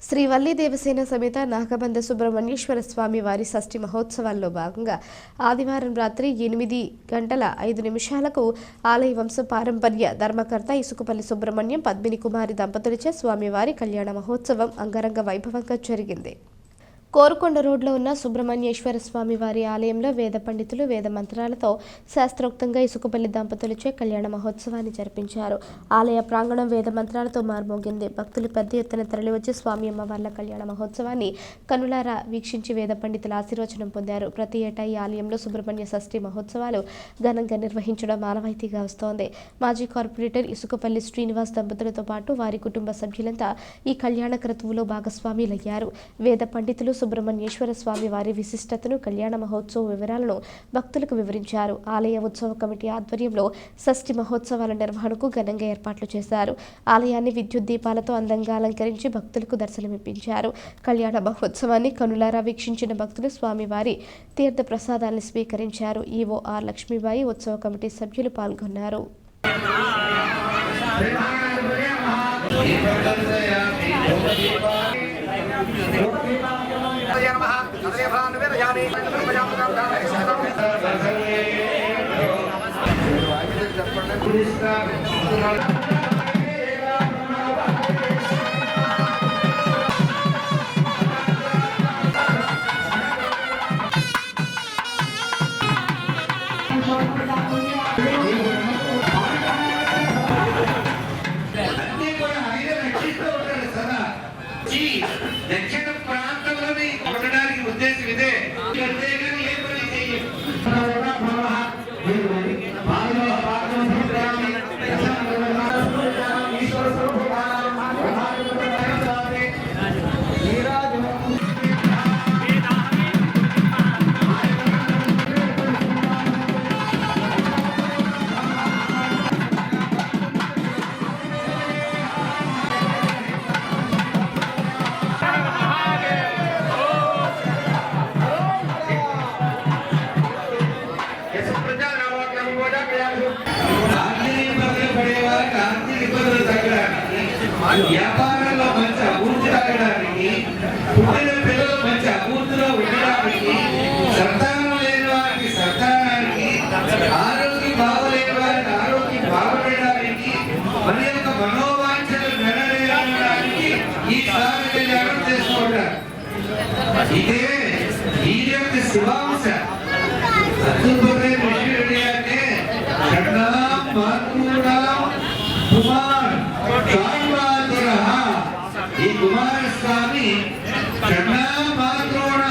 శ్రీ వల్లి దేవసేన సమేత నాగబంధ సుబ్రహ్మణ్యేశ్వర స్వామి వారి షష్ఠి మహోత్సవాల్లో భాగంగా ఆదివారం రాత్రి 8:05 ఆలయ వంశ పారంపర్య ధర్మకర్త ఇసుకపల్లి సుబ్రహ్మణ్యం పద్మిని కుమారి దంపతులచే స్వామివారి కళ్యాణ మహోత్సవం అంగరంగ వైభవంగా జరిగింది. కోరుకొండ రోడ్లో ఉన్న సుబ్రహ్మణ్యేశ్వర స్వామి వారి ఆలయంలో వేద పండితులు వేద మంత్రాలతో శాస్త్రోక్తంగా ఇసుకపల్లి దంపతులచే కళ్యాణ మహోత్సవాన్ని జరిపించారు. ఆలయ ప్రాంగణం వేద మంత్రాలతో మార్మోగింది. భక్తులు పెద్ద ఎత్తున తరలివచ్చి స్వామి అమ్మవార్ల కళ్యాణ మహోత్సవాన్ని కనులారా వీక్షించి వేద పండితుల ఆశీర్వచనం పొందారు. ప్రతి ఏటా ఈ ఆలయంలో సుబ్రహ్మణ్య షష్ఠి మహోత్సవాలు ఘనంగా నిర్వహించడం ఆనవాయితీగా వస్తోంది. మాజీ కార్పొరేటర్ ఇసుకపల్లి శ్రీనివాస్ దంపతులతో పాటు వారి కుటుంబ సభ్యులంతా ఈ కళ్యాణ క్రతువులో భాగస్వాములయ్యారు. వేద పండితులు సుబ్రహ్మణ్యేశ్వర స్వామి వారి విశిష్టతను, కళ్యాణ మహోత్సవ వివరాలను భక్తులకు వివరించారు. ఆలయ ఉత్సవ కమిటీ ఆధ్వర్యంలో షష్ఠి మహోత్సవాల నిర్వహణకు ఘనంగా ఏర్పాట్లు చేశారు. ఆలయాన్ని విద్యుత్ దీపాలతో అందంగా అలంకరించి భక్తులకు దర్శనమిప్పించారు. కళ్యాణ మహోత్సవాన్ని కనులారా వీక్షించిన భక్తులు స్వామివారి తీర్థ ప్రసాదాలను స్వీకరించారు. ఈవో ఆర్ లక్ష్మీబాయి, ఉత్సవ కమిటీ సభ్యులు పాల్గొన్నారు. దక్షిణ ప్రాంతంలోని కొట్టడానికి ఉద్దేశం ఇదే. వ్యాపారంలో మంచి అభివృద్ధి రావడానికి, పుట్టిన పిల్లలు మంచి అభివృద్ధిలో ఉండడానికి, సంతానం లేని వారికి సంతానానికి, ఆరోగ్యం బాగలేని వారికి ఆరోగ్యం బాగుపడడానికి, మన యొక్క మనోవాంఛలు నెరవేరడానికి ఈ స్వామి కళ్యాణం చేసుకుంటారు. ఇదే ఈ యొక్క శివాంశ అద్భుతమైన విషయం అంటే కుమార్ ఈ కుమారస్వామి కన్నా మాత్రోణ